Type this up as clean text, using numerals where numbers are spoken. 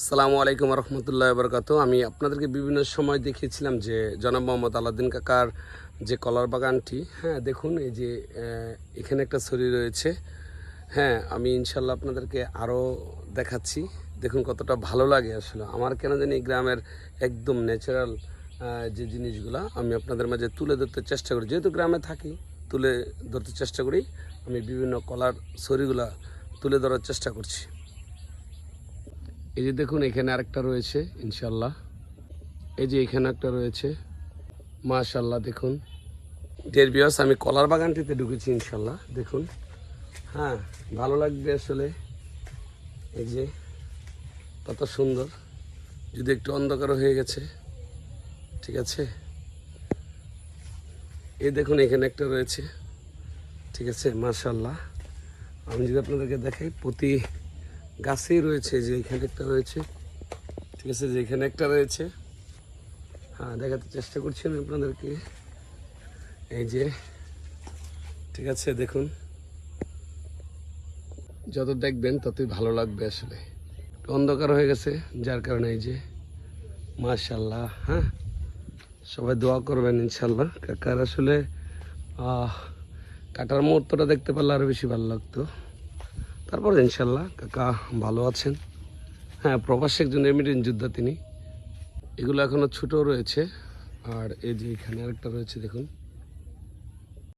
আসসালামু আলাইকুম রহমতুল্লাহ বরকাত। আমি আপনাদেরকে বিভিন্ন সময় দেখিয়েছিলাম যে জনাব মোহাম্মদ আলাউদ্দিন কাকার যে কলার বাগানটি, হ্যাঁ দেখুন এই যে এখানে একটা ছড়ি রয়েছে। হ্যাঁ, আমি ইনশাল্লাহ আপনাদেরকে আরও দেখাচ্ছি। দেখুন কতটা ভালো লাগে। আসলে আমার কেন জানি এই গ্রামের একদম ন্যাচারাল যে জিনিসগুলো আমি আপনাদের মাঝে তুলে ধরতে চেষ্টা করি, যেহেতু গ্রামে থাকি তুলে ধরতে চেষ্টা করি। আমি বিভিন্ন কলার ছড়িগুলা তুলে ধরার চেষ্টা করছি। এই যে দেখুন এখানে আরেকটা রয়েছে ইনশাল্লাহ। এই যে এখানে একটা রয়েছে মাশাল্লাহ। দেখুন ডিয়ার ভিউয়ার্স, আমি কলার বাগানটিতে ঢুকেছি ইনশাল্লাহ। দেখুন, হ্যাঁ ভালো লাগবে আসলে। এই যে কত সুন্দর, যদি একটু অন্ধকার হয়ে গেছে, ঠিক আছে। এই দেখুন এখানে একটা রয়েছে, ঠিক আছে মাশাল্লাহ। আমি যদি আপনাদেরকে দেখাই, প্রতি গাছেই রয়েছে। যে এখানে একটা রয়েছে, ঠিক আছে, যে এখানে একটা রয়েছে। হ্যাঁ, দেখাতে চেষ্টা করছি আমি আপনাদেরকে। এই যে, ঠিক আছে, দেখুন যত দেখবেন ততই ভালো লাগবে আসলে। অন্ধকার হয়ে গেছে যার কারণে এই যে মাশাল্লাহ। হ্যাঁ, সবাই দোয়া করবেন ইনশাল্লাহ। কাকার আসলে কাটার মুহূর্তটা দেখতে পারলে আরও বেশি ভালো লাগতো। তারপর ইনশাল্লাহ কাকা ভালো আছেন। হ্যাঁ, প্রবাসী একজন রেমিটেন্স যোদ্ধা তিনি। এগুলো এখনও ছোটো রয়েছে। আর এই যে এখানে আরেকটা রয়েছে দেখুন।